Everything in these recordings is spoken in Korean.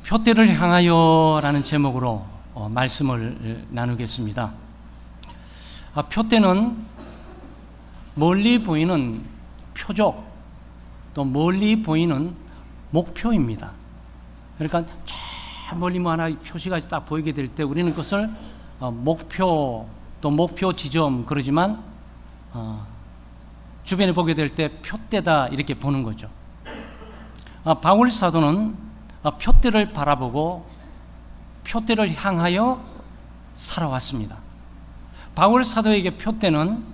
표대를 향하여 라는 제목으로 말씀을 나누겠습니다. 표대는 멀리 보이는 표적, 또 멀리 보이는 목표입니다. 그러니까 저 멀리 뭐 하나 표시가 딱 보이게 될 때 우리는 그것을 목표, 또 목표 지점 그러지만 주변에 보게 될 때 표대다 이렇게 보는 거죠. 바울 사도는 표대를 바라보고 표대를 향하여 살아왔습니다. 바울 사도에게 표대는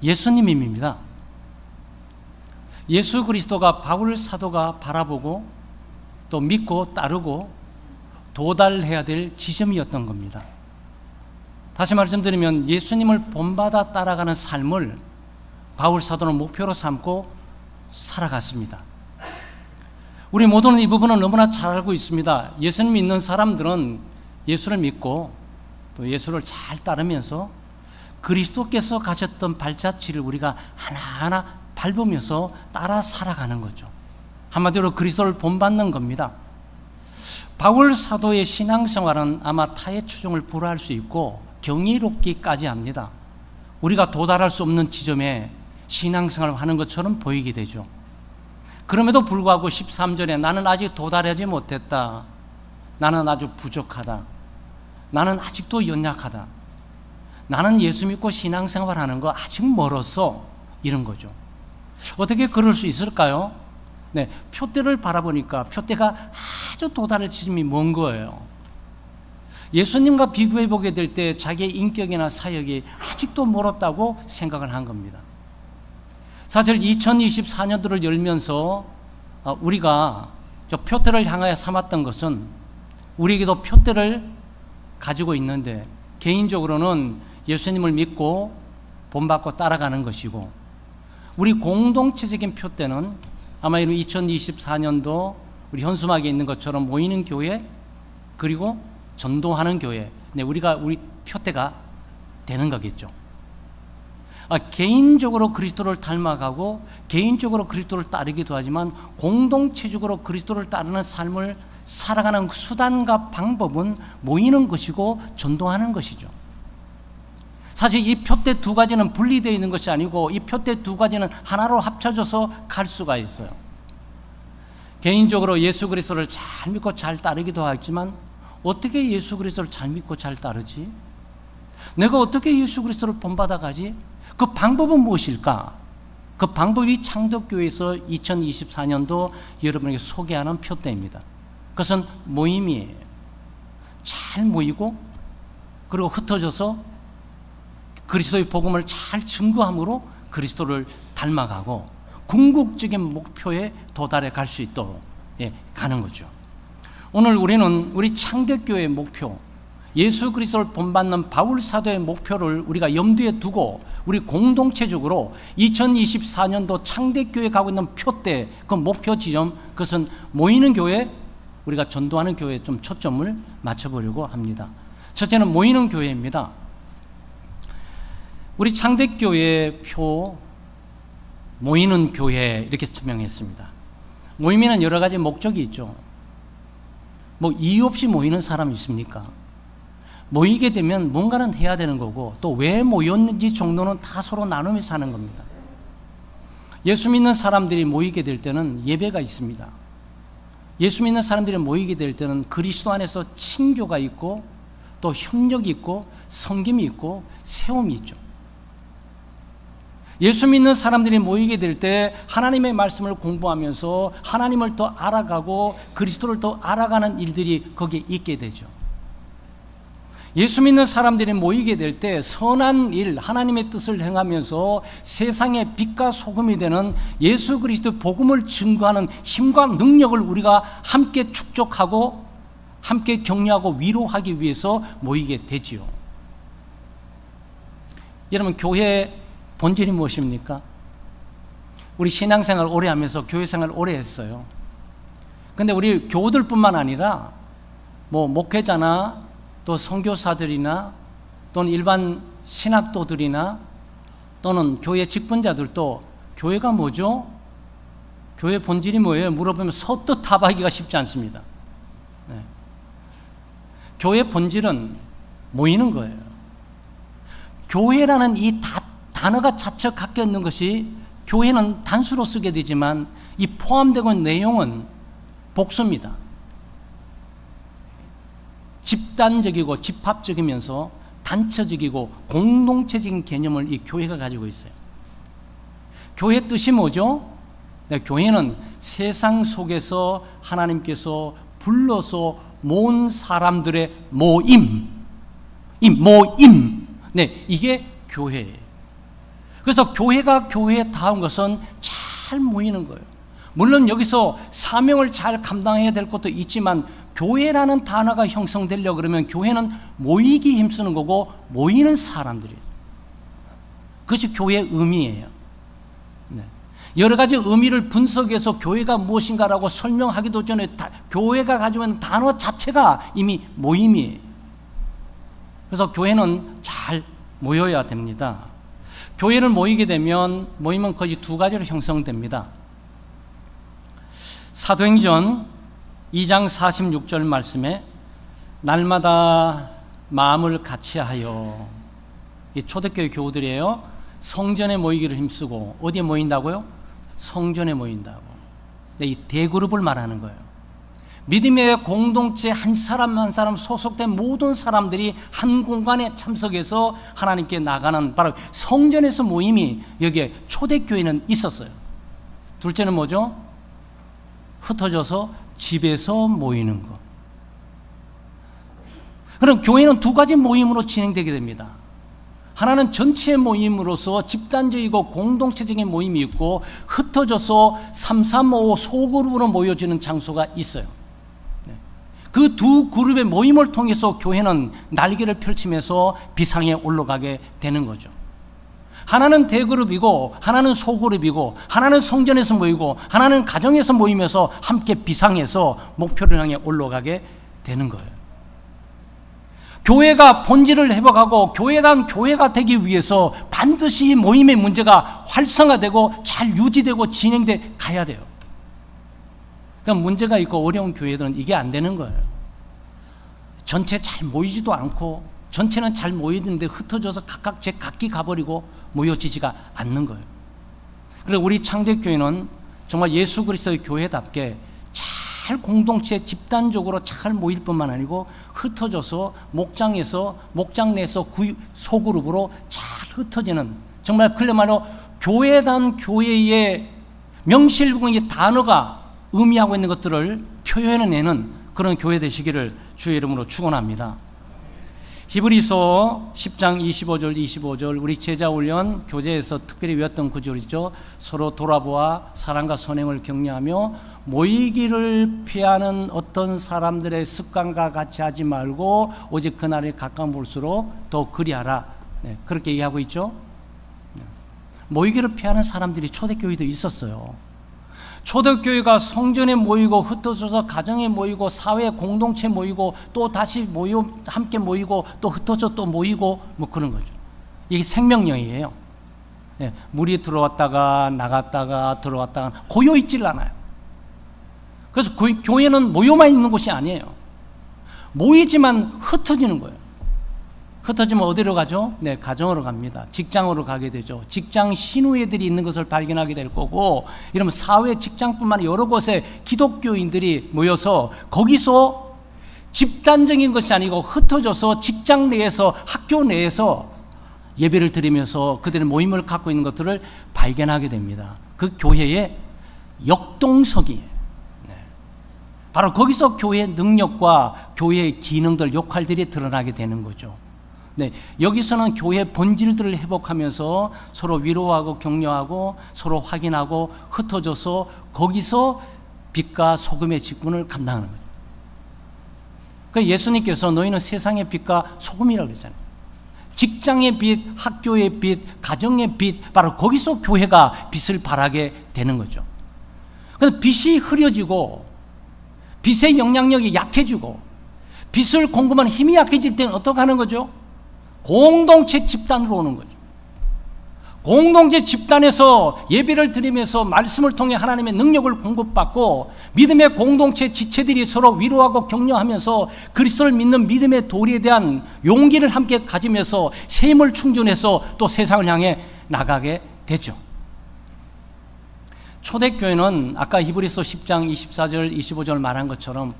예수님입니다. 예수 그리스도가 바울 사도가 바라보고 또 믿고 따르고 도달해야 될 지점이었던 겁니다. 다시 말씀드리면 예수님을 본받아 따라가는 삶을 바울 사도는 목표로 삼고 살아갔습니다. 우리 모두는 이 부분을 너무나 잘 알고 있습니다. 예수님 믿는 사람들은 예수를 믿고 또 예수를 잘 따르면서 그리스도께서 가셨던 발자취를 우리가 하나하나 밟으면서 따라 살아가는 거죠. 한마디로 그리스도를 본받는 겁니다. 바울 사도의 신앙생활은 아마 타의 추종을 불허할 수 있고 경이롭기까지 합니다. 우리가 도달할 수 없는 지점에 신앙생활을 하는 것처럼 보이게 되죠. 그럼에도 불구하고 13절에 나는 아직 도달하지 못했다. 나는 아주 부족하다. 나는 아직도 연약하다. 나는 예수 믿고 신앙생활하는 거 아직 멀었어. 이런 거죠. 어떻게 그럴 수 있을까요? 네, 표대를 바라보니까 표대가 아주 도달할 지점이 먼 거예요. 예수님과 비교해 보게 될 때 자기의 인격이나 사역이 아직도 멀었다고 생각을 한 겁니다. 사실 2024년도를 열면서 우리가 저 표대를 향하여 삼았던 것은 우리에게도 표대를 가지고 있는데 개인적으로는 예수님을 믿고 본받고 따라가는 것이고 우리 공동체적인 표대는 아마 2024년도 우리 현수막에 있는 것처럼 모이는 교회 그리고 전도하는 교회 우리 표대가 되는 거겠죠. 개인적으로 그리스도를 닮아가고 개인적으로 그리스도를 따르기도 하지만 공동체적으로 그리스도를 따르는 삶을 살아가는 수단과 방법은 모이는 것이고 전도하는 것이죠. 사실 이 표대 두 가지는 분리되어 있는 것이 아니고 이 표대 두 가지는 하나로 합쳐져서 갈 수가 있어요. 개인적으로 예수 그리스도를 잘 믿고 잘 따르기도 하지만 어떻게 예수 그리스도를 잘 믿고 잘 따르지? 내가 어떻게 예수 그리스도를 본받아가지? 그 방법은 무엇일까? 그 방법이 창덕교회에서 2024년도 여러분에게 소개하는 표대입니다. 그것은 모임이에요. 잘 모이고 그리고 흩어져서 그리스도의 복음을 잘 증거함으로 그리스도를 닮아가고 궁극적인 목표에 도달해 갈 수 있도록 가는 거죠. 오늘 우리는 우리 창덕교회의 목표 예수 그리스도를 본받는 바울 사도의 목표를 우리가 염두에 두고 우리 공동체적으로 2024년도 창대교회 가고 있는 표대 그 목표 지점 그것은 모이는 교회 우리가 전도하는 교회에 좀 초점을 맞춰보려고 합니다. 첫째는 모이는 교회입니다. 우리 창대교회 표 모이는 교회 이렇게 투명했습니다. 모임에는 여러 가지 목적이 있죠. 뭐 이유 없이 모이는 사람이 있습니까? 모이게 되면 뭔가는 해야 되는 거고 또 왜 모였는지 정도는 다 서로 나누면서 하는 겁니다. 예수 믿는 사람들이 모이게 될 때는 예배가 있습니다. 예수 믿는 사람들이 모이게 될 때는 그리스도 안에서 친교가 있고 또 협력이 있고 섬김이 있고 세움이 있죠. 예수 믿는 사람들이 모이게 될 때 하나님의 말씀을 공부하면서 하나님을 더 알아가고 그리스도를 더 알아가는 일들이 거기에 있게 되죠. 예수 믿는 사람들이 모이게 될 때 선한 일, 하나님의 뜻을 행하면서 세상의 빛과 소금이 되는 예수 그리스도 복음을 증거하는 힘과 능력을 우리가 함께 축적하고 함께 격려하고 위로하기 위해서 모이게 되지요. 여러분 교회 본질이 무엇입니까? 우리 신앙생활 오래 하면서 교회생활 오래 했어요. 근데 우리 교우들뿐만 아니라 뭐 목회자나 또 선교사들이나 또는 일반 신학도들이나 또는 교회 직분자들도 교회가 뭐죠? 교회 본질이 뭐예요? 물어보면 서뜻 답하기가 쉽지 않습니다. 네. 교회 본질은 모이는 거예요. 교회라는 이 단어가 자체 갖게 있는 것이 교회는 단수로 쓰게 되지만 이 포함되고 있는 내용은 복수입니다. 집단적이고 집합적이면서 단체적이고 공동체적인 개념을 이 교회가 가지고 있어요. 교회 뜻이 뭐죠? 네, 교회는 세상 속에서 하나님께서 불러서 모은 사람들의 모임. 네, 이게 교회예요. 그래서 교회가 교회다운 것은 잘 모이는 거예요. 물론 여기서 사명을 잘 감당해야 될 것도 있지만 교회라는 단어가 형성되려고 그러면 교회는 모이기 힘쓰는 거고 모이는 사람들이에요. 그것이 교회의 의미예요. 네. 여러 가지 의미를 분석해서 교회가 무엇인가라고 설명하기도 전에 교회가 가지고 있는 단어 자체가 이미 모임이에요. 그래서 교회는 잘 모여야 됩니다. 교회를 모이게 되면 모임은 거의 두 가지로 형성됩니다. 사도행전 2장 46절 말씀에 날마다 마음을 같이하여, 이 초대교회 교우들이에요. 성전에 모이기를 힘쓰고, 어디에 모인다고요? 성전에 모인다고. 이 대그룹을 말하는 거예요. 믿음의 공동체 한 사람 한 사람 소속된 모든 사람들이 한 공간에 참석해서 하나님께 나가는 바로 성전에서 모임이 여기에 초대교회는 있었어요. 둘째는 뭐죠? 흩어져서 집에서 모이는 것. 그럼 교회는 두 가지 모임으로 진행되게 됩니다. 하나는 전체 모임으로서 집단적이고 공동체적인 모임이 있고, 흩어져서 335 소그룹으로 모여지는 장소가 있어요. 그 두 그룹의 모임을 통해서 교회는 날개를 펼치면서 비상에 올라가게 되는 거죠. 하나는 대그룹이고, 하나는 소그룹이고, 하나는 성전에서 모이고, 하나는 가정에서 모이면서 함께 비상해서 목표를 향해 올라가게 되는 거예요. 교회가 본질을 회복하고 교회단 교회가 되기 위해서 반드시 모임의 문제가 활성화되고 잘 유지되고 진행돼 가야 돼요. 그러니까 문제가 있고 어려운 교회들은 이게 안 되는 거예요. 전체 잘 모이지도 않고, 전체는 잘 모이는데 흩어져서 각각 제 각기 가버리고 모여지지가 않는 거예요. 그래서 우리 창대교회는 정말 예수 그리스도의 교회답게 잘 공동체 집단적으로 잘 모일 뿐만 아니고 흩어져서 목장에서 목장 내에서 소그룹으로 잘 흩어지는, 정말 그야말로 교회단 교회의 명실공히 단어가 의미하고 있는 것들을 표현해내는 그런 교회 되시기를 주의 이름으로 축원합니다. 히브리서 10장 25절 우리 제자훈련 교재에서 특별히 외웠던 구절이죠. 서로 돌아보아 사랑과 선행을 격려하며 모이기를 피하는 어떤 사람들의 습관과 같이 하지 말고 오직 그날이 가까운 볼수록 더 그리하라. 네, 그렇게 얘기하고 있죠. 모이기를 피하는 사람들이 초대교회도 있었어요. 초대교회가 성전에 모이고 흩어져서 가정에 모이고 사회 공동체 모이고 또 다시 함께 모이고 또 흩어져 또 모이고 뭐 그런 거죠. 이게 생명력이에요. 네, 물이 들어왔다가 나갔다가 들어왔다가 고여 있질 않아요. 그래서 교회는 모여만 있는 곳이 아니에요. 모이지만 흩어지는 거예요. 흩어지면 어디로 가죠? 네, 가정으로 갑니다. 직장으로 가게 되죠. 직장 신우애들이 있는 것을 발견하게 될 거고, 이러면 사회 직장뿐만 아니라 여러 곳에 기독교인들이 모여서 거기서 집단적인 것이 아니고 흩어져서 직장 내에서 학교 내에서 예배를 드리면서 그들의 모임을 갖고 있는 것들을 발견하게 됩니다. 그 교회의 역동석이에요. 네. 바로 거기서 교회의 능력과 교회의 기능들, 역할들이 드러나게 되는 거죠. 네, 여기서는 교회의 본질들을 회복하면서 서로 위로하고 격려하고 서로 확인하고 흩어져서 거기서 빛과 소금의 직분을 감당하는 거죠. 그러니까 예수님께서 너희는 세상의 빛과 소금이라고 그랬잖아요. 직장의 빛, 학교의 빛, 가정의 빛, 바로 거기서 교회가 빛을 발하게 되는 거죠. 그런데 빛이 흐려지고 빛의 영향력이 약해지고 빛을 공급하는 힘이 약해질 때는 어떻게 하는 거죠? 공동체 집단으로 오는 거죠. 공동체 집단에서 예배를 드리면서 말씀을 통해 하나님의 능력을 공급받고 믿음의 공동체 지체들이 서로 위로하고 격려하면서 그리스도를 믿는 믿음의 도리에 대한 용기를 함께 가지면서 새 힘을 충전해서 또 세상을 향해 나가게 되죠. 초대교회는 아까 히브리서 10장 24절 25절 말한 것처럼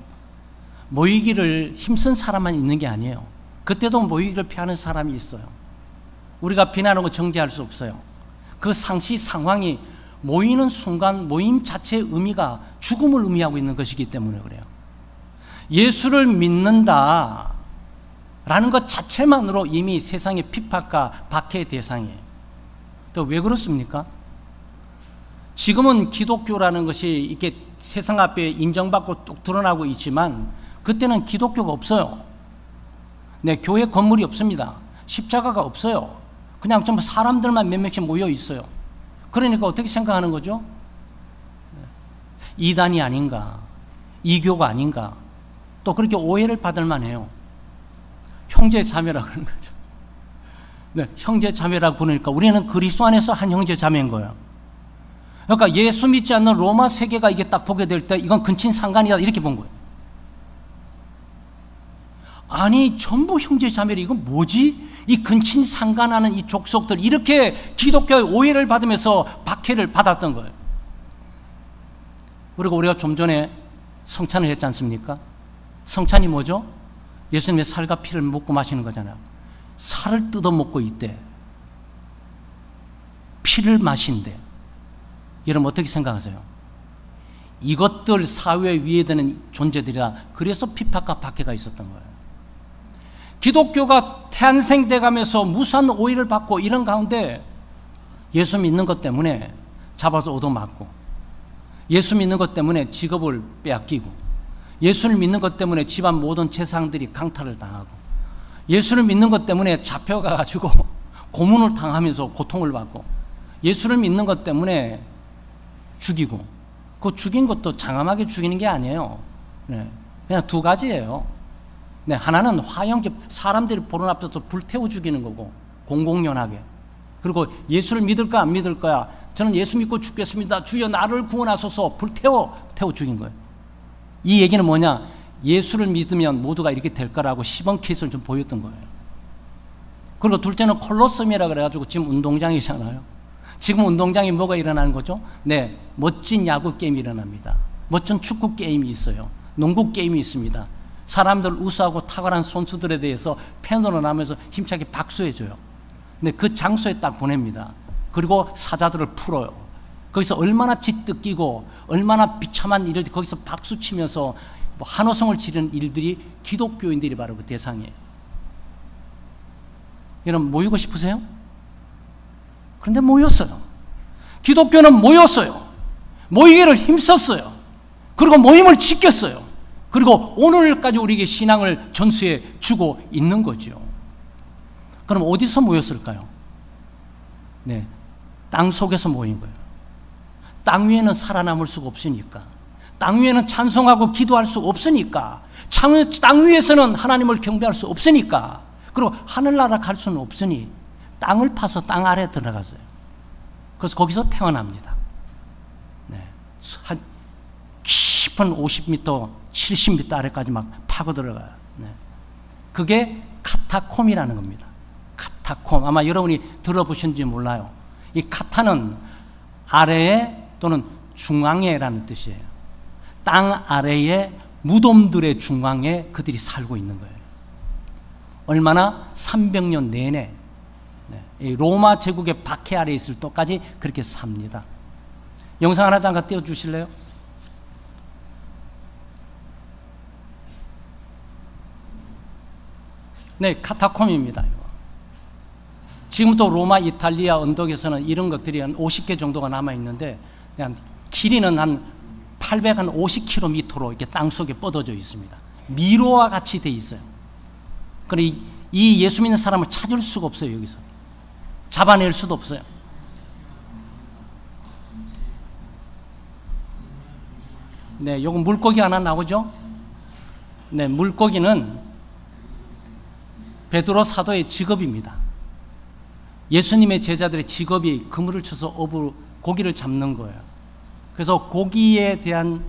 모이기를 힘쓴 사람만 있는 게 아니에요. 그때도 모이기를 피하는 사람이 있어요. 우리가 비난하고 정죄할 수 없어요. 그 상시 상황이 모이는 순간 모임 자체의 의미가 죽음을 의미하고 있는 것이기 때문에 그래요. 예수를 믿는다 라는 것 자체만으로 이미 세상의 핍박과 박해의 대상이에요. 또 왜 그렇습니까? 지금은 기독교라는 것이 이렇게 세상 앞에 인정받고 뚝 드러나고 있지만 그때는 기독교가 없어요. 네, 교회 건물이 없습니다. 십자가가 없어요. 그냥 전부 사람들만 몇 명씩 모여 있어요. 그러니까 어떻게 생각하는 거죠? 이단이 아닌가, 이교가 아닌가, 또 그렇게 오해를 받을 만해요. 형제 자매라 그러는 거죠. 네, 형제 자매라고 부르니까 우리는 그리스도 안에서 한 형제 자매인 거예요. 그러니까 예수 믿지 않는 로마 세계가 이게 딱 보게 될 때 이건 근친상간이다 이렇게 본 거예요. 아니 전부 형제 자매를 이건 뭐지? 이 근친상간하는 이 족속들 이렇게 기독교의 오해를 받으면서 박해를 받았던 거예요. 그리고 우리가 좀 전에 성찬을 했지 않습니까? 성찬이 뭐죠? 예수님의 살과 피를 먹고 마시는 거잖아요. 살을 뜯어먹고 있대. 피를 마신대. 여러분 어떻게 생각하세요? 이것들 사회 위에 드는 존재들이라 그래서 핍박과 박해가 있었던 거예요. 기독교가 탄생돼 가면서 무수한 오해를 받고 이런 가운데 예수 믿는 것 때문에 잡아서 얻어맞고, 예수 믿는 것 때문에 직업을 빼앗기고, 예수를 믿는 것 때문에 집안 모든 재산들이 강탈을 당하고, 예수를 믿는 것 때문에 잡혀가가지고 고문을 당하면서 고통을 받고, 예수를 믿는 것 때문에 죽이고, 그 죽인 것도 장엄하게 죽이는 게 아니에요. 네, 그냥 두 가지예요. 네, 하나는 화형제, 사람들이 보는 앞에서 불태워 죽이는 거고, 공공연하게. 그리고 예수를 믿을까 안 믿을 거야. 저는 예수 믿고 죽겠습니다. 주여 나를 구원하소서. 불태워 죽인 거예요. 이 얘기는 뭐냐? 예수를 믿으면 모두가 이렇게 될 거라고 시범 케이스를 좀 보였던 거예요. 그리고 둘째는 콜로세움이라 그래가지고 지금 운동장이잖아요. 지금 운동장에 뭐가 일어나는 거죠? 네, 멋진 야구 게임이 일어납니다. 멋진 축구 게임이 있어요. 농구 게임이 있습니다. 사람들 우수하고 탁월한 선수들에 대해서 팬으로 나면서 힘차게 박수해줘요. 근데 그 장소에 딱 보냅니다. 그리고 사자들을 풀어요. 거기서 얼마나 짓뜯기고 얼마나 비참한 일을 거기서 박수 치면서 뭐 환호성을 지르는 일들이 기독교인들이 바로 그 대상이에요. 여러분 모이고 싶으세요? 그런데 모였어요. 기독교는 모였어요. 모이기를 힘썼어요. 그리고 모임을 지켰어요. 그리고 오늘까지 우리에게 신앙을 전수해 주고 있는 거죠. 그럼 어디서 모였을까요? 네, 땅 속에서 모인 거예요. 땅 위에는 살아남을 수가 없으니까, 땅 위에는 찬송하고 기도할 수 없으니까, 땅 위에서는 하나님을 경배할 수 없으니까, 그리고 하늘나라 갈 수는 없으니 땅을 파서 땅 아래 들어갔어요. 그래서 거기서 태어납니다. 네, 한 깊은 50m, 70m 아래까지 막 파고 들어가요. 네. 그게 카타콤이라는 겁니다. 카타콤. 아마 여러분이 들어보셨는지 몰라요. 이 카타는 아래에 또는 중앙에라는 뜻이에요. 땅 아래의 무덤들의 중앙에 그들이 살고 있는 거예요. 얼마나? 300년 내내 이 로마 제국의 박해 아래에 있을 때까지 그렇게 삽니다. 영상 하나 잠깐 띄워주실래요? 네, 카타콤입니다. 지금도 로마, 이탈리아 언덕에서는 이런 것들이 한 50개 정도가 남아있는데, 길이는 한 850km로 이렇게 땅속에 뻗어져 있습니다. 미로와 같이 돼 있어요. 그러니 이 예수 믿는 사람을 찾을 수가 없어요. 여기서 잡아낼 수도 없어요. 네, 요거 물고기 하나 나오죠? 네, 물고기는 베드로 사도의 직업입니다. 예수님의 제자들의 직업이 그물을 쳐서 고기를 잡는 거예요. 그래서 고기에 대한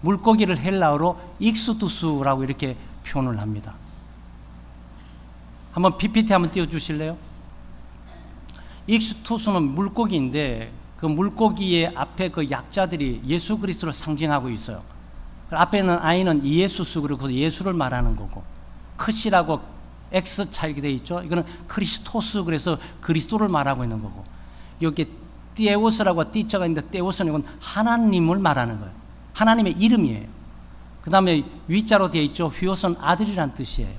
물고기를 헬라어로 익수두스라고 이렇게 표현을 합니다. 한번 PPT 한번 띄워주실래요? 익수두스는 물고기인데 그 물고기의 앞에 그 약자들이 예수 그리스도를 상징하고 있어요. 앞에는 I는 이에수스, 그리고 예수를 말하는 거고, 크시라고 X 차이게 돼 있죠. 이거는 크리스토스, 그래서 그리스도를 말하고 있는 거고, 여기 띠에오스라고 띠자가 있는데 띠에오스는 이건 하나님을 말하는 거예요. 하나님의 이름이에요. 그 다음에 위자로 되어 있죠. 휘오스는 아들이란 뜻이에요.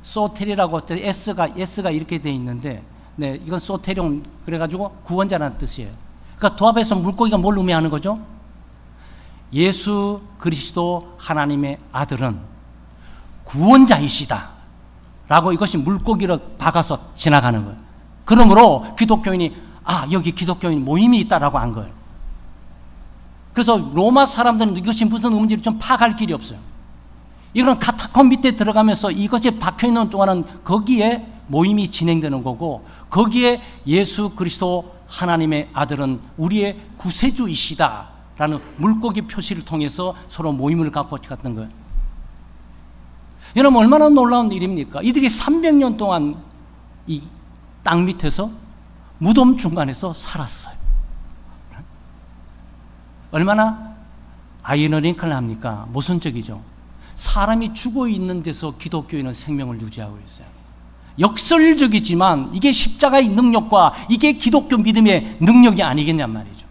소테리라고 S가 이렇게 되어 있는데, 네, 이건 소테리온, 그래가지고 구원자라는 뜻이에요. 그러니까 도합해서 물고기가 뭘 의미하는 거죠? 예수 그리스도 하나님의 아들은 구원자이시다 라고 이것이 물고기를 박아서 지나가는 거예요. 그러므로 기독교인이 여기 기독교인 모임이 있다라고 한 거예요. 그래서 로마 사람들은 이것이 무슨 의미인지 좀 파악할 길이 없어요. 이건 카타콤 밑에 들어가면서 이것이 박혀있는 동안은 거기에 모임이 진행되는 거고, 거기에 예수 그리스도 하나님의 아들은 우리의 구세주이시다 라는 물고기 표시를 통해서 서로 모임을 갖고 갔던 거예요. 여러분, 얼마나 놀라운 일입니까? 이들이 300년 동안 이 땅 밑에서 무덤 중간에서 살았어요. 얼마나 아이러니컬합니까? 모순적이죠. 사람이 죽어 있는 데서 기독교인은 생명을 유지하고 있어요. 역설적이지만 이게 십자가의 능력과 이게 기독교 믿음의 능력이 아니겠냔 말이죠.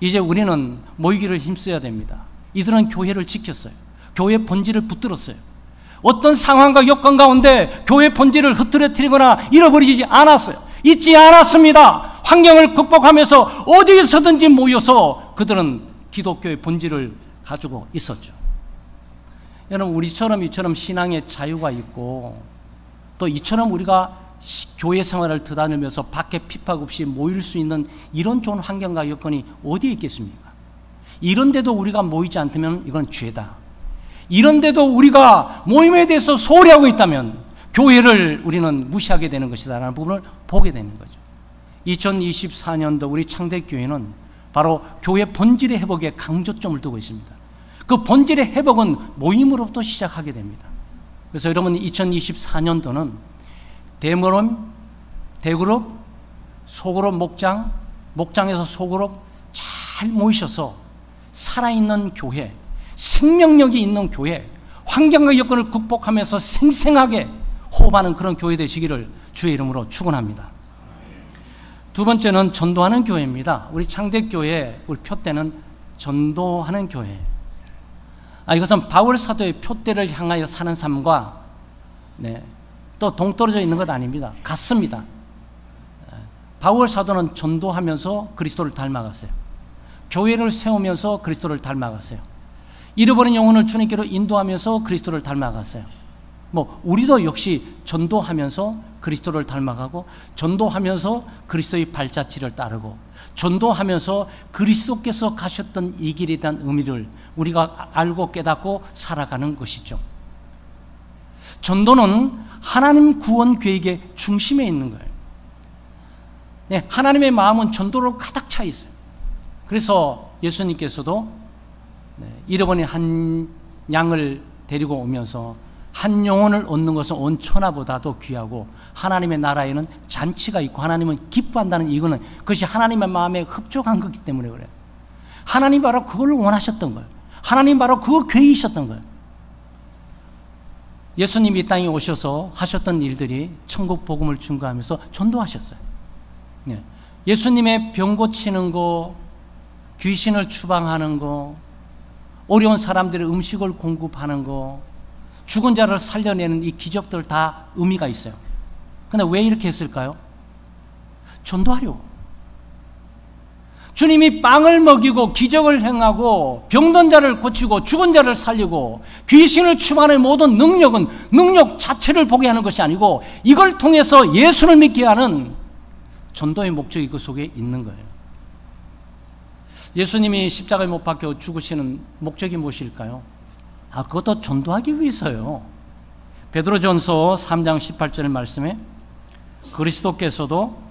이제 우리는 모이기를 힘써야 됩니다. 이들은 교회를 지켰어요. 교회 본질을 붙들었어요. 어떤 상황과 여건 가운데 교회 본질을 흐트러뜨리거나 잃어버리지 않았어요. 잊지 않았습니다. 환경을 극복하면서 어디에서든지 모여서 그들은 기독교의 본질을 가지고 있었죠. 여러분, 우리처럼 이처럼 신앙의 자유가 있고, 또 이처럼 우리가 교회 생활을 드다니면서 밖에 핍박 없이 모일 수 있는 이런 좋은 환경과 여건이 어디에 있겠습니까? 이런데도 우리가 모이지 않다면 이건 죄다. 이런데도 우리가 모임에 대해서 소홀히 하고 있다면 교회를 우리는 무시하게 되는 것이다라는 부분을 보게 되는 거죠. 2024년도 우리 창대교회는 바로 교회 본질의 회복에 강조점을 두고 있습니다. 그 본질의 회복은 모임으로부터 시작하게 됩니다. 그래서 여러분, 2024년도는 대모임, 대그룹, 소그룹, 목장에서 소그룹 잘 모이셔서 살아있는 교회, 생명력이 있는 교회, 환경과 여건을 극복하면서 생생하게 호흡하는 그런 교회 되시기를 주의 이름으로 축원합니다. 두 번째는 전도하는 교회입니다. 우리 창대교회, 우리 표대는 전도하는 교회예요. 이것은 바울 사도의 표대를 향하여 사는 삶과 또 동떨어져 있는 것 아닙니다. 같습니다. 바울 사도는 전도하면서 그리스도를 닮아갔어요. 교회를 세우면서 그리스도를 닮아갔어요. 잃어버린 영혼을 주님께로 인도하면서 그리스도를 닮아갔어요. 우리도 역시 전도하면서 그리스도를 닮아가고, 전도하면서 그리스도의 발자취를 따르고, 전도하면서 그리스도께서 가셨던 이 길에 대한 의미를 우리가 알고 깨닫고 살아가는 것이죠. 전도는 하나님 구원 계획의 중심에 있는 거예요. 네, 하나님의 마음은 전도로 가득 차 있어요. 그래서 예수님께서도 잃어버린 한 양을 데리고 오면서 한 영혼을 얻는 것은 온 천하보다도 귀하고, 하나님의 나라에는 잔치가 있고 하나님은 기뻐한다는 이거는 그것이 하나님의 마음에 흡족한 거기 때문에 그래요. 하나님 바로 그걸 원하셨던 거예요. 하나님 바로 그 계획이셨던 거예요. 예수님이 이 땅에 오셔서 하셨던 일들이 천국 복음을 증거하면서 전도하셨어요. 예수님의 병 고치는 거, 귀신을 추방하는 거, 어려운 사람들의 음식을 공급하는 거, 죽은 자를 살려내는 이 기적들 다 의미가 있어요. 근데 왜 이렇게 했을까요? 전도하려고. 주님이 빵을 먹이고 기적을 행하고 병든 자를 고치고 죽은 자를 살리고 귀신을 추방하는 모든 능력은 능력 자체를 보게 하는 것이 아니고, 이걸 통해서 예수를 믿게 하는 전도의 목적이 그 속에 있는 거예요. 예수님이 십자가에 못 박혀 죽으시는 목적이 무엇일까요? 그것도 전도하기 위해서요. 베드로전서 3장 18절 말씀에 그리스도께서도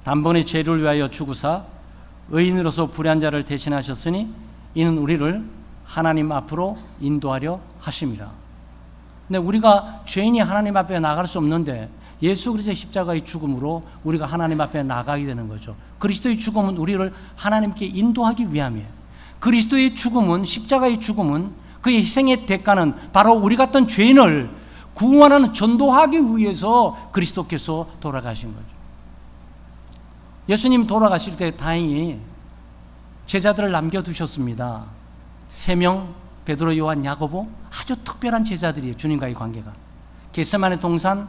단번에 죄를 위하여 죽으사 의인으로서 불의한 자를 대신하셨으니 이는 우리를 하나님 앞으로 인도하려 하심이라. 근데 우리가 죄인이 하나님 앞에 나갈 수 없는데 예수 그리스도의 십자가의 죽음으로 우리가 하나님 앞에 나가게 되는 거죠. 그리스도의 죽음은 우리를 하나님께 인도하기 위함이에요. 그리스도의 죽음은, 십자가의 죽음은, 그의 희생의 대가는 바로 우리 같은 죄인을 구원하는, 전도하기 위해서 그리스도께서 돌아가신 거죠. 예수님 돌아가실 때 다행히 제자들을 남겨두셨습니다. 3명, 베드로, 요한, 야고보, 아주 특별한 제자들이에요. 주님과의 관계가. 겟세마네 동산,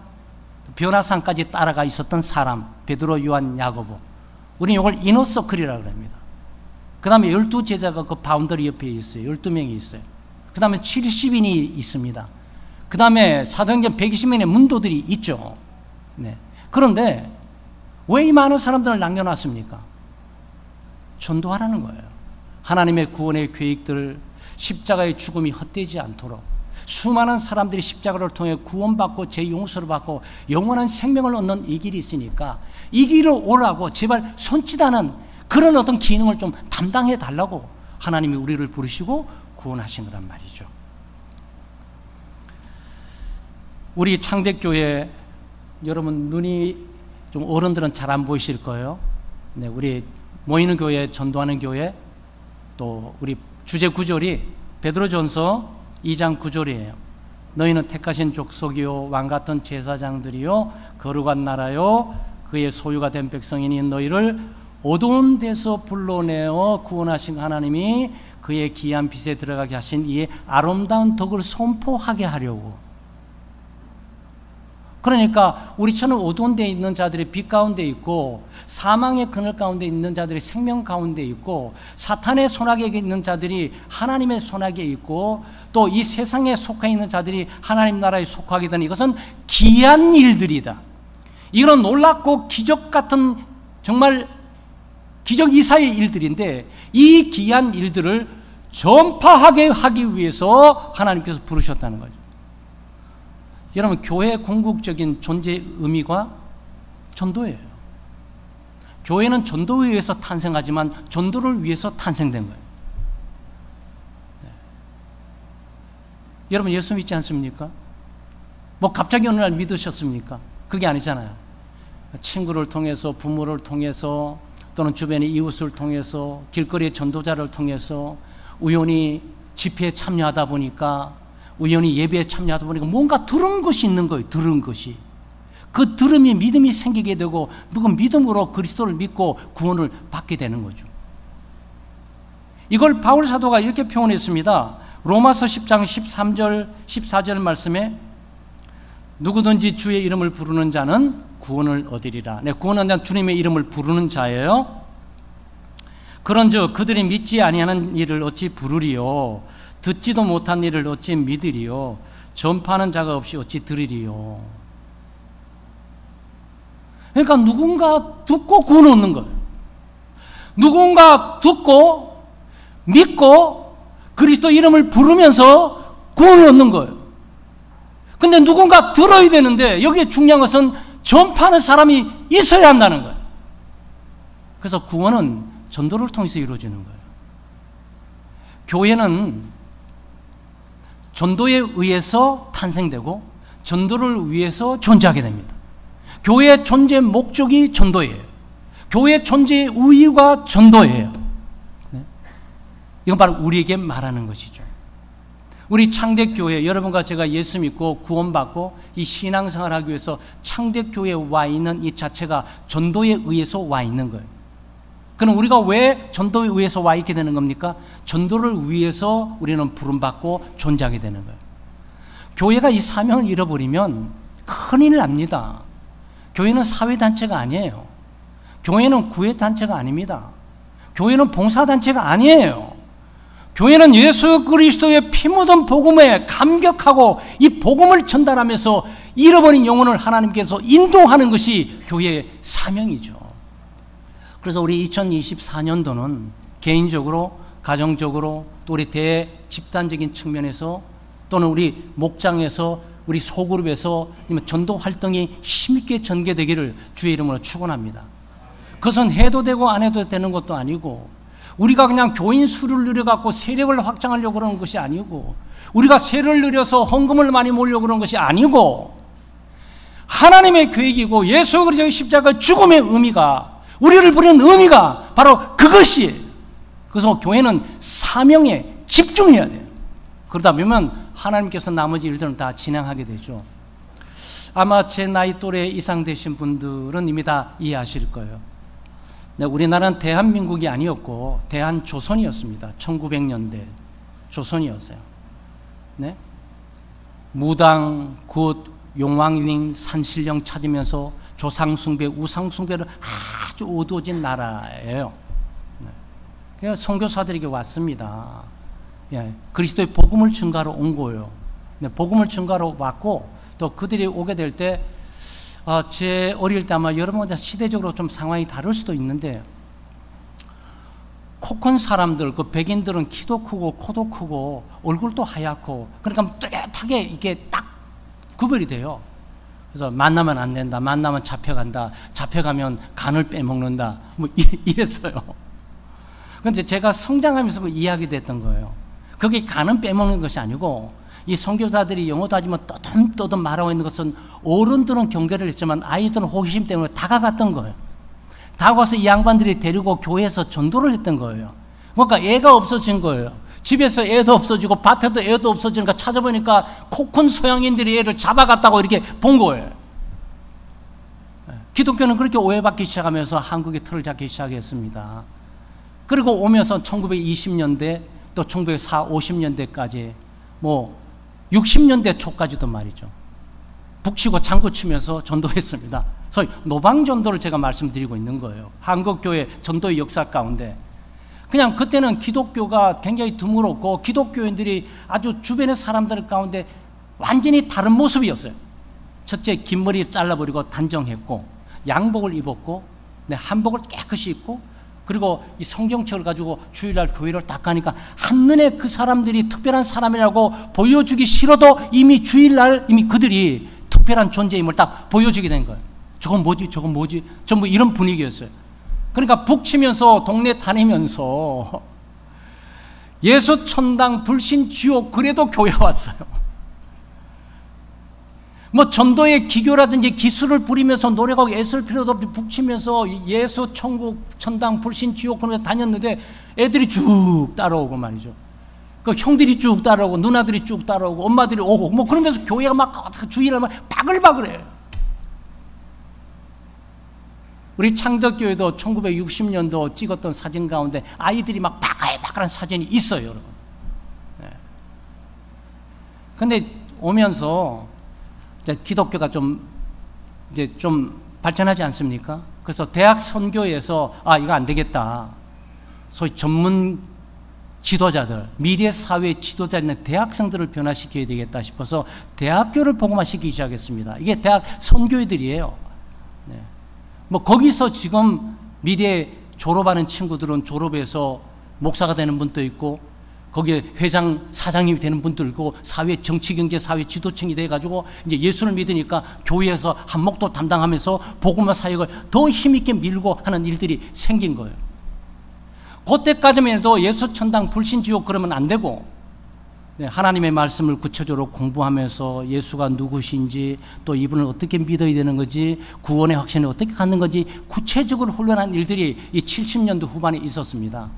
변화산까지 따라가 있었던 사람, 베드로, 요한, 야고보. 우리는 이걸 이너서클이라고 합니다. 그 다음에 12제자가 그 바운더리 옆에 있어요. 12명이 있어요. 그 다음에 70인이 있습니다. 그 다음에 사도행전 120명의 문도들이 있죠. 네. 그런데 왜 이 많은 사람들을 남겨놨습니까? 전도하라는 거예요. 하나님의 구원의 계획들, 십자가의 죽음이 헛되지 않도록 수많은 사람들이 십자가를 통해 구원받고 죄 용서를 받고 영원한 생명을 얻는 이 길이 있으니까 이 길을 오라고 제발 손짓하는 그런 어떤 기능을 좀 담당해 달라고 하나님이 우리를 부르시고 구원하신 거란 말이죠. 우리 창대교회, 여러분 눈이 좀 어른들은 잘 안 보이실 거예요. 네, 우리 모이는 교회, 전도하는 교회, 또 우리 주제 구절이 베드로전서 2장 9절이에요. 너희는 택하신 족속이요 왕같은 제사장들이요 거룩한 나라요 그의 소유가 된 백성이니 너희를 어두운 데서 불러내어 구원하신 하나님이 그의 귀한 빛에 들어가게 하신 이의 아름다운 덕을 선포하게 하려고. 그러니까 우리처럼 어두운 데에 있는 자들이 빛 가운데 있고 사망의 그늘 가운데 있는 자들이 생명 가운데 있고 사탄의 손아귀에 있는 자들이 하나님의 손아귀에 있고 또 이 세상에 속해 있는 자들이 하나님 나라에 속하게 되는 이것은 귀한 일들이다. 이런 놀랍고 기적 같은 정말 기적 이사의 일들인데 이 귀한 일들을 전파하게 하기 위해서 하나님께서 부르셨다는 거죠. 여러분, 교회의 궁극적인 존재 의미가 전도예요. 교회는 전도를 위해서 탄생하지만 전도를 위해서 탄생된 거예요. 네. 여러분, 예수 믿지 않습니까? 뭐 갑자기 어느 날 믿으셨습니까? 그게 아니잖아요. 친구를 통해서, 부모를 통해서, 또는 주변의 이웃을 통해서, 길거리의 전도자를 통해서 우연히 집회에 참여하다 보니까, 우연히 예배에 참여하다 보니까 뭔가 들은 것이 있는 거예요. 들은 것이. 그 들음이 믿음이 생기게 되고 누구 믿음으로 그리스도를 믿고 구원을 받게 되는 거죠. 이걸 바울 사도가 이렇게 표현했습니다. 로마서 10장 13절 14절 말씀에 누구든지 주의 이름을 부르는 자는 구원을 얻으리라. 네, 구원한 자는 주님의 이름을 부르는 자예요. 그런즉 그들이 믿지 아니하는 일을 어찌 부르리요? 듣지도 못한 일을 어찌 믿으리요? 전파하는 자가 없이 어찌 들으리요? 그러니까 누군가 듣고 구원 얻는 거예요. 누군가 듣고 믿고 그리스도 이름을 부르면서 구원을 얻는 거예요. 근데 누군가 들어야 되는데 여기에 중요한 것은 전파하는 사람이 있어야 한다는 거예요. 그래서 구원은 전도를 통해서 이루어지는 거예요. 교회는 전도에 의해서 탄생되고 전도를 위해서 존재하게 됩니다. 교회의 존재 목적이 전도예요. 교회의 존재의 의의가 전도예요. 네? 이건 바로 우리에게 말하는 것이죠. 우리 창대교회, 여러분과 제가 예수 믿고 구원받고 이 신앙생활을 하기 위해서 창대교회에 와 있는 이 자체가 전도에 의해서 와 있는 거예요. 그럼 우리가 왜 전도에 의해서 와 있게 되는 겁니까? 전도를 위해서 우리는 부름받고 존재하게 되는 거예요. 교회가 이 사명을 잃어버리면 큰일 납니다. 교회는 사회단체가 아니에요. 교회는 구애단체가 아닙니다. 교회는 봉사단체가 아니에요. 교회는 예수 그리스도의 피 묻은 복음에 감격하고 이 복음을 전달하면서 잃어버린 영혼을 하나님께서 인도하는 것이 교회의 사명이죠. 그래서 우리 2024년도는 개인적으로, 가정적으로, 또 우리 대집단적인 측면에서 또는 우리 목장에서 우리 소그룹에서 전도 활동이 힘있게 전개되기를 주의 이름으로 축원합니다. 그것은 해도 되고 안 해도 되는 것도 아니고, 우리가 그냥 교인 수를 늘려갖고 세력을 확장하려고 그러는 것이 아니고, 우리가 세를 늘려서 헌금을 많이 모으려고 그러는 것이 아니고, 하나님의 계획이고 예수 그리스도의 십자가 죽음의 의미가, 우리를 부르는 의미가 바로 그것이. 그래서 교회는 사명에 집중해야 돼요. 그러다 보면 하나님께서 나머지 일들은 다 진행하게 되죠. 아마 제 나이 또래 이상 되신 분들은 이미 다 이해하실 거예요. 네, 우리나라는 대한민국이 아니었고 대한조선이었습니다. 1900년대 조선이었어요. 네? 무당, 굿, 용왕님, 산신령 찾으면서 조상숭배, 우상숭배를 아주 어두워진 나라예요. 네. 그래서 선교사들에게 왔습니다. 예, 그리스도의 복음을 증가로 온 거예요. 네, 복음을 증가로 왔고, 또 그들이 오게 될 때, 제 어릴 때 아마 여러분보다 시대적으로 좀 상황이 다를 수도 있는데, 코 큰 사람들, 그 백인들은 키도 크고 코도 크고 얼굴도 하얗고, 그러니까 뚜렷하게 이게 딱 구별이 돼요. 그래서 만나면 안 된다, 만나면 잡혀간다, 잡혀가면 간을 빼먹는다, 뭐 이랬어요. 근데 제가 성장하면서 이야기 됐던 거예요. 그게 간은 빼먹는 것이 아니고, 이 선교사들이 영어도 하지만 떠듬떠듬 말하고 있는 것은 어른들은 경계를 했지만 아이들은 호기심 때문에 다가갔던 거예요. 다가가서 이 양반들이 데리고 교회에서 전도를 했던 거예요. 그러니까 애가 없어진 거예요. 집에서 애도 없어지고 밭에도 애도 없어지니까 찾아보니까 코 큰 서양인들이 애를 잡아갔다고 이렇게 본 거예요. 기독교는 그렇게 오해받기 시작하면서 한국의 틀을 잡기 시작했습니다. 그리고 오면서 1920년대 또 1940, 50년대까지 뭐 60년대 초까지도 말이죠. 북치고 장구치면서 전도했습니다. 소위 노방전도를 제가 말씀드리고 있는 거예요. 한국교회 전도의 역사 가운데. 그냥 그때는 기독교가 굉장히 드물었고 기독교인들이 아주 주변의 사람들 가운데 완전히 다른 모습이었어요. 첫째, 긴 머리 잘라버리고 단정했고, 양복을 입었고, 네, 한복을 깨끗이 입고, 그리고 이 성경책을 가지고 주일날 교회를 딱 가니까 한눈에 그 사람들이 특별한 사람이라고 보여주기 싫어도 이미 주일날 이미 그들이 특별한 존재임을 딱 보여주게 된 거예요. 저건 뭐지? 저건 뭐지? 전부 이런 분위기였어요. 그러니까 북치면서 동네 다니면서 예수 천당 불신 지옥, 그래도 교회 왔어요. 뭐 전도의 기교라든지 기술을 부리면서 노력하고 애쓸 필요도 없이 북치면서 예수 천국 천당 불신 지옥 그러면서 다녔는데 애들이 쭉 따라오고 말이죠. 그 형들이 쭉 따라오고 누나들이 쭉 따라오고 엄마들이 오고 뭐 그러면서 교회가 막 주일날 막 바글바글해요. 우리 창덕교회도 1960년도 찍었던 사진 가운데 아이들이 막 바글바글한 사진이 있어요, 여러분. 네. 근데 오면서 이제 기독교가 이제 좀 발전하지 않습니까? 그래서 대학 선교에서 이거 안 되겠다. 소위 전문 지도자들, 미래 사회 지도자 있는 대학생들을 변화시켜야 되겠다 싶어서 대학교를 복음화시키기 시작했습니다. 이게 대학 선교회들이에요. 네. 뭐 거기서 지금 미래 졸업하는 친구들은 졸업해서 목사가 되는 분도 있고, 거기에 회장, 사장님이 되는 분도 있고, 사회, 정치, 경제, 사회 지도층이 돼가지고 이제 예수를 믿으니까 교회에서 한목도 담당하면서 복음화 사역을 더 힘있게 밀고 하는 일들이 생긴 거예요. 그때까지만 해도 예수 천당 불신 지옥 그러면 안 되고, 네, 하나님의 말씀을 구체적으로 공부하면서 예수가 누구신지, 또 이분을 어떻게 믿어야 되는 건지, 구원의 확신을 어떻게 갖는 건지 구체적으로 훈련한 일들이 이 70년대 후반에 있었습니다.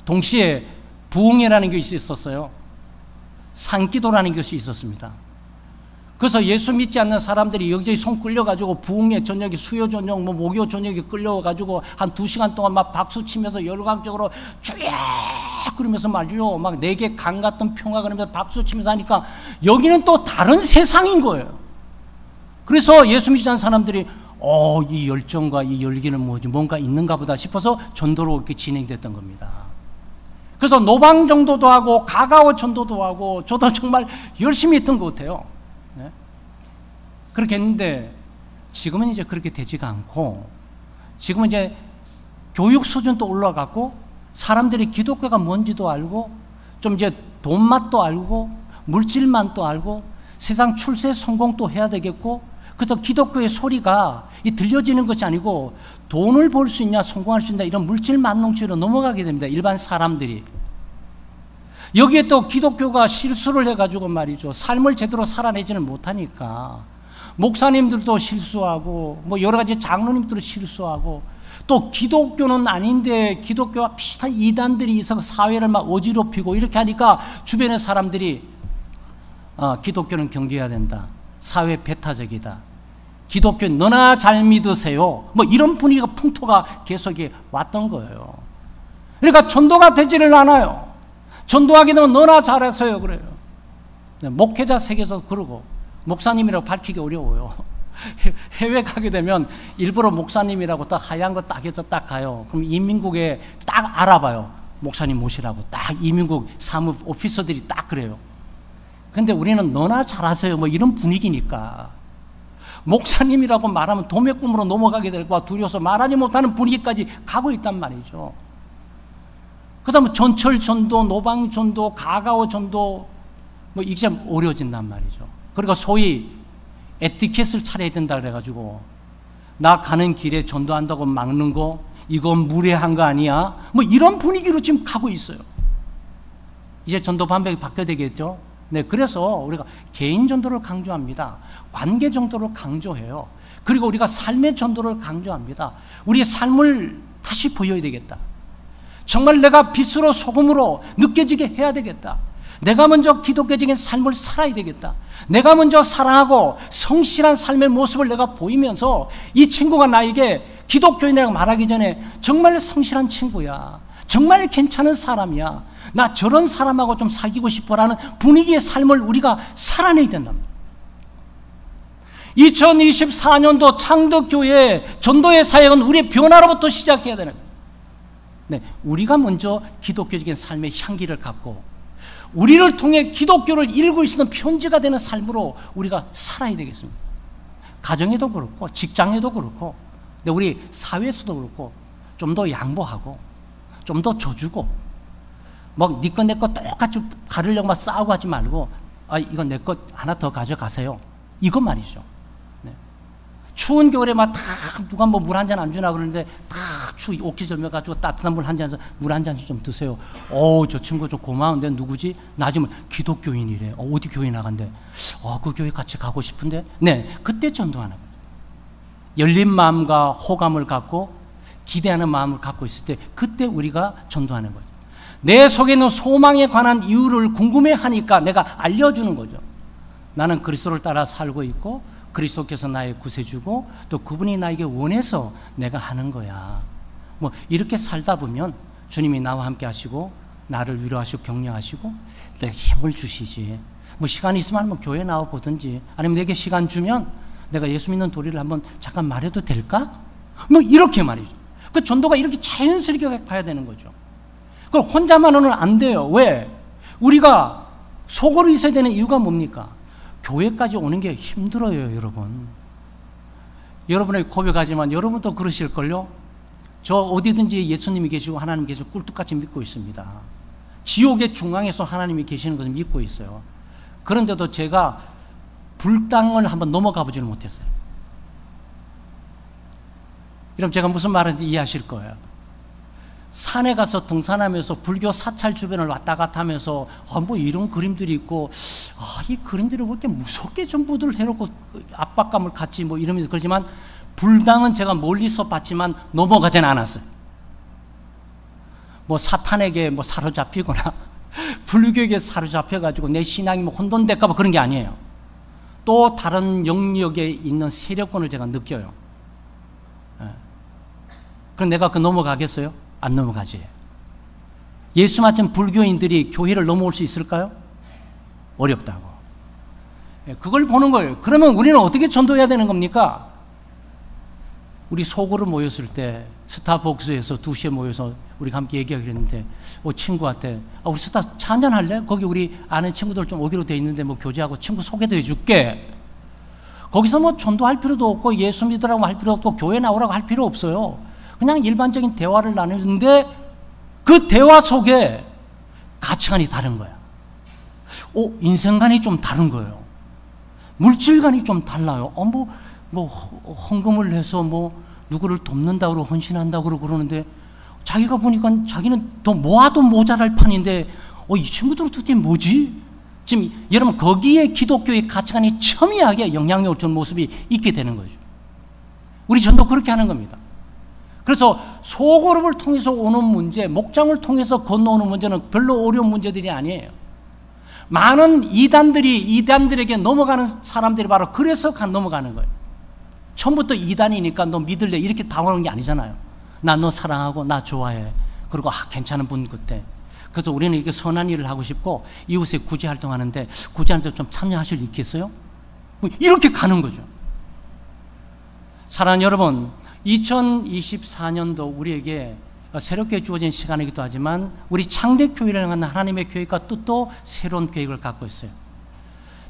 동시에 부흥회라는 것이 있었어요. 산기도라는 것이 있었습니다. 그래서 예수 믿지 않는 사람들이 여기저기 손 끌려가지고 부흥회 저녁에, 수요 저녁, 뭐 목요 저녁에 끌려가지고 한 2시간 동안 막 박수 치면서 열광적으로 쭉 그러면서 말이죠. 막 내게 강 같은 평화 그러면서 박수 치면서 하니까 여기는 또 다른 세상인 거예요. 그래서 예수 믿지 않는 사람들이 이 열정과 이 열기는 뭐지? 뭔가 있는가 보다 싶어서 전도로 이렇게 진행됐던 겁니다. 그래서 노방 전도도 하고 가가오 전도도 하고 저도 정말 열심히 했던 것 같아요. 네? 그렇게 했는데 지금은 이제 그렇게 되지가 않고, 지금은 이제 교육 수준도 올라가고 사람들이 기독교가 뭔지도 알고 좀 이제 돈 맛도 알고 물질만도 알고 세상 출세 성공도 해야 되겠고, 그래서 기독교의 소리가 들려지는 것이 아니고 돈을 벌 수 있냐, 성공할 수 있냐, 이런 물질 만능주의로 넘어가게 됩니다. 일반 사람들이. 여기에 또 기독교가 실수를 해가지고 말이죠, 삶을 제대로 살아내지는 못하니까 목사님들도 실수하고 뭐 여러 가지 장로님들도 실수하고, 또 기독교는 아닌데 기독교와 비슷한 이단들이 있어서 사회를 막 어지럽히고 이렇게 하니까 주변의 사람들이 기독교는 경계해야 된다, 사회 배타적이다, 기독교 너나 잘 믿으세요, 뭐 이런 분위기가, 풍토가 계속 왔던 거예요. 그러니까 전도가 되지를 않아요. 전도하게 되면 너나 잘하세요 그래요. 목회자 세계에서 그러고, 목사님이라고 밝히기 어려워요. 해외 가게 되면 일부러 목사님이라고 딱 하얀 거 딱 해서 딱 가요. 그럼 이민국에 딱 알아봐요. 목사님 모시라고 딱 이민국 사무 오피서들이 딱 그래요. 근데 우리는 너나 잘하세요 뭐 이런 분위기니까 목사님이라고 말하면 도매 꿈으로 넘어가게 될까 두려워서 말하지 못하는 분위기까지 가고 있단 말이죠. 그 다음에 전철 전도, 노방 전도, 가가오 전도, 뭐 이게 좀 어려워진단 말이죠. 그러니까 소위 에티켓을 차려야 된다 그래가지고, 나 가는 길에 전도한다고 막는 거 이건 무례한 거 아니야, 뭐 이런 분위기로 지금 가고 있어요. 이제 전도 방법이 바뀌어야 되겠죠. 네, 그래서 우리가 개인 전도를 강조합니다. 관계 전도를 강조해요. 그리고 우리가 삶의 전도를 강조합니다. 우리의 삶을 다시 보여야 되겠다. 정말 내가 빛으로 소금으로 느껴지게 해야 되겠다. 내가 먼저 기독교적인 삶을 살아야 되겠다. 내가 먼저 사랑하고 성실한 삶의 모습을 내가 보이면서 이 친구가 나에게 기독교인이라고 말하기 전에 정말 성실한 친구야, 정말 괜찮은 사람이야, 나 저런 사람하고 좀 사귀고 싶어라는 분위기의 삶을 우리가 살아내야 된답니다. 2024년도 창덕교회 전도의 사역은 우리의 변화로부터 시작해야 되는 거예요. 네, 우리가 먼저 기독교적인 삶의 향기를 갖고 우리를 통해 기독교를 읽고 있는 편지가 되는 삶으로 우리가 살아야 되겠습니다. 가정에도 그렇고 직장에도 그렇고, 우리 사회에서도 그렇고 좀 더 양보하고 좀 더 줘주고, 뭐 네 거 내 거 똑같이 가르려고 막 싸우고 하지 말고, 이거 내 거 하나 더 가져가세요, 이거 말이죠. 네. 추운 겨울에 막 다 누가 뭐 물 한 잔 안 주나 그러는데 다 옷기 절며가지고 따뜻한 물 한 잔, 물 한 잔씩 좀 드세요. 저 친구 좀 고마운데 누구지? 나 지금 기독교인이래. 어디 교회 나간대? 그 교회 같이 가고 싶은데? 네, 그때 전도하는 거예요. 열린 마음과 호감을 갖고 기대하는 마음을 갖고 있을 때, 그때 우리가 전도하는 거죠. 내 속에 있는 소망에 관한 이유를 궁금해하니까 내가 알려주는 거죠. 나는 그리스도를 따라 살고 있고 그리스도께서 나의 구세주고 또 그분이 나에게 원해서 내가 하는 거야. 뭐 이렇게 살다 보면 주님이 나와 함께 하시고 나를 위로하시고 격려하시고 내가 힘을 주시지. 뭐 시간이 있으면 한번 교회 나와 보든지, 아니면 내게 시간 주면 내가 예수 믿는 도리를 한번 잠깐 말해도 될까? 뭐 이렇게 말이죠. 그 전도가 이렇게 자연스럽게 가야 되는 거죠. 그 혼자만은 안 돼요. 왜? 우리가 속으로 있어야 되는 이유가 뭡니까? 교회까지 오는 게 힘들어요, 여러분. 여러분에게 고백하지만 여러분도 그러실걸요? 저 어디든지 예수님이 계시고 하나님 계시고 꿀뚝같이 믿고 있습니다. 지옥의 중앙에서 하나님이 계시는 것을 믿고 있어요. 그런데도 제가 불당을 한번 넘어가 보지는 못했어요. 그럼 제가 무슨 말인지 이해하실 거예요. 산에 가서 등산하면서 불교 사찰 주변을 왔다 갔다 하면서 뭐 이런 그림들이 있고, 이 그림들이 왜 이렇게 무섭게 전부들 해놓고 압박감을 갖지 뭐 이러면서 그러지만, 불당은 제가 멀리서 봤지만 넘어가진 않았어요. 뭐 사탄에게 뭐 사로잡히거나 불교에게 사로잡혀가지고 내 신앙이 뭐 혼돈될까 봐 그런 게 아니에요. 또 다른 영역에 있는 세력권을 제가 느껴요. 그럼 내가 그 넘어가겠어요? 안 넘어가지. 예수 맞은 불교인들이 교회를 넘어올 수 있을까요? 어렵다고. 그걸 보는 거예요. 그러면 우리는 어떻게 전도해야 되는 겁니까? 우리 속으로 모였을 때 스타벅스에서 2시에 모여서 우리가 함께 얘기하기로 했는데, 친구한테 우리 차 한잔 할래? 거기 우리 아는 친구들 좀 오기로 돼 있는데 뭐 교제하고 친구 소개도 해줄게. 거기서 뭐 전도할 필요도 없고 예수 믿으라고 할 필요 없고 교회 나오라고 할 필요 없어요. 그냥 일반적인 대화를 나누는데 그 대화 속에 가치관이 다른 거야. 인생관이 좀 다른 거예요. 물질관이 좀 달라요. 헌금을 해서 누구를 돕는다고 헌신한다고 그러는데 자기가 보니까 자기는 더 모아도 모자랄 판인데 이 친구들 도대체 뭐지? 지금 여러분 거기에 기독교의 가치관이 첨예하게 영향력을 준 모습이 있게 되는 거죠. 우리 전도 그렇게 하는 겁니다. 그래서 소그룹을 통해서 오는 문제, 목장을 통해서 건너오는 문제는 별로 어려운 문제들이 아니에요. 많은 이단들에게 넘어가는 사람들이 바로 그래서 넘어가는 거예요. 처음부터 이단이니까 너 믿을래 이렇게 당하는 게 아니잖아요. 나 너 사랑하고 나 좋아해. 그리고 괜찮은 분 그때. 그래서 우리는 이렇게 선한 일을 하고 싶고 이웃에 구제 활동하는데 구제하는데 좀 참여하실 수 있겠어요? 이렇게 가는 거죠. 사랑하는 여러분, 2024년도 우리에게 새롭게 주어진 시간이기도 하지만 우리 창대교회를 향한 하나님의 계획과 뜻도 새로운 계획을 갖고 있어요.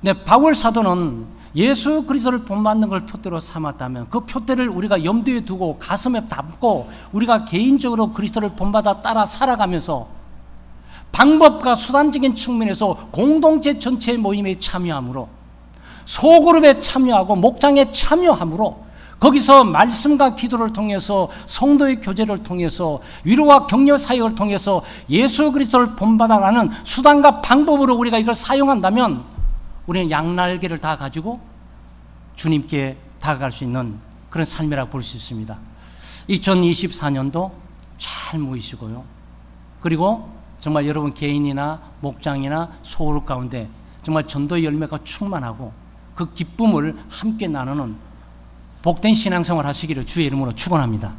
근데 바울 사도는 예수 그리스도를 본받는 걸 표대로 삼았다면 그 표대를 우리가 염두에 두고 가슴에 담고 우리가 개인적으로 그리스도를 본받아 따라 살아가면서 방법과 수단적인 측면에서 공동체 전체의 모임에 참여함으로 소그룹에 참여하고 목장에 참여함으로 거기서 말씀과 기도를 통해서 성도의 교제를 통해서 위로와 격려 사역을 통해서 예수 그리스도를 본받아가는 수단과 방법으로 우리가 이걸 사용한다면 우리는 양날개를 다 가지고 주님께 다가갈 수 있는 그런 삶이라고 볼 수 있습니다. 2024년도 잘 모이시고요. 그리고 정말 여러분 개인이나 목장이나 소그룹 가운데 정말 전도의 열매가 충만하고 그 기쁨을 함께 나누는 복된 신앙생활 하시기를 주의 이름으로 축원합니다.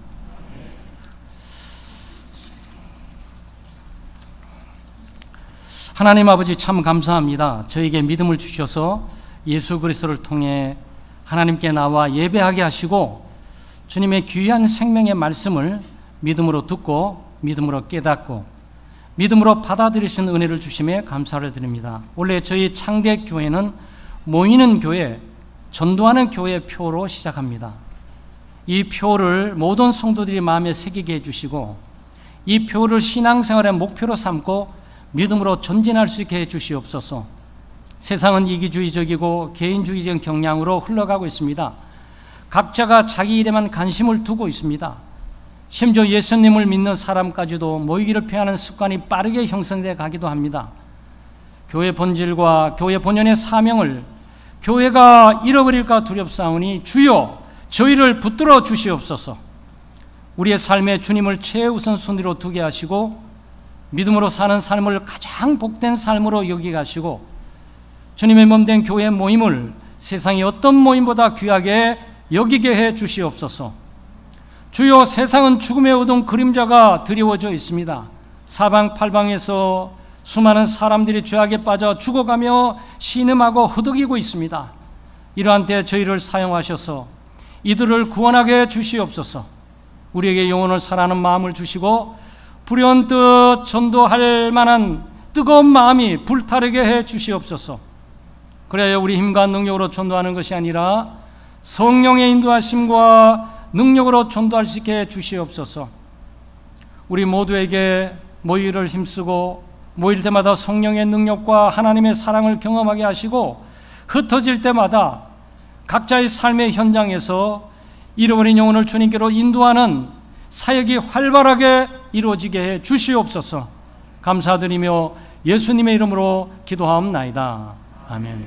하나님 아버지 참 감사합니다. 저에게 믿음을 주셔서 예수 그리스도를 통해 하나님께 나와 예배하게 하시고 주님의 귀한 생명의 말씀을 믿음으로 듣고 믿음으로 깨닫고 믿음으로 받아들이신 은혜를 주심에 감사를 드립니다. 원래 저희 창대교회는 모이는 교회, 전도하는 교회 표로 시작합니다. 이 표를 모든 성도들이 마음에 새기게 해주시고 이 표를 신앙생활의 목표로 삼고 믿음으로 전진할 수 있게 해주시옵소서. 세상은 이기주의적이고 개인주의적인 경향으로 흘러가고 있습니다. 각자가 자기 일에만 관심을 두고 있습니다. 심지어 예수님을 믿는 사람까지도 모이기를 피하는 습관이 빠르게 형성되어 가기도 합니다. 교회 본질과 교회 본연의 사명을 교회가 잃어버릴까 두렵사오니 주여 저희를 붙들어 주시옵소서. 우리의 삶에 주님을 최우선 순위로 두게 하시고 믿음으로 사는 삶을 가장 복된 삶으로 여기게 하시고 주님의 몸된 교회 모임을 세상의 어떤 모임보다 귀하게 여기게 해 주시옵소서. 주여 세상은 죽음의 어두운 그림자가 드리워져 있습니다. 사방팔방에서 수많은 사람들이 죄악에 빠져 죽어가며 신음하고 흐득이고 있습니다. 이러한 때 저희를 사용하셔서 이들을 구원하게 주시옵소서. 우리에게 영혼을 사랑하는 마음을 주시고 불현듯 전도할 만한 뜨거운 마음이 불타르게 해 주시옵소서. 그래야 우리 힘과 능력으로 전도하는 것이 아니라 성령의 인도하심과 능력으로 전도할 수 있게 해 주시옵소서. 우리 모두에게 모이를 힘쓰고 모일 때마다 성령의 능력과 하나님의 사랑을 경험하게 하시고 흩어질 때마다 각자의 삶의 현장에서 잃어버린 영혼을 주님께로 인도하는 사역이 활발하게 이루어지게 해 주시옵소서. 감사드리며 예수님의 이름으로 기도하옵나이다. 아멘.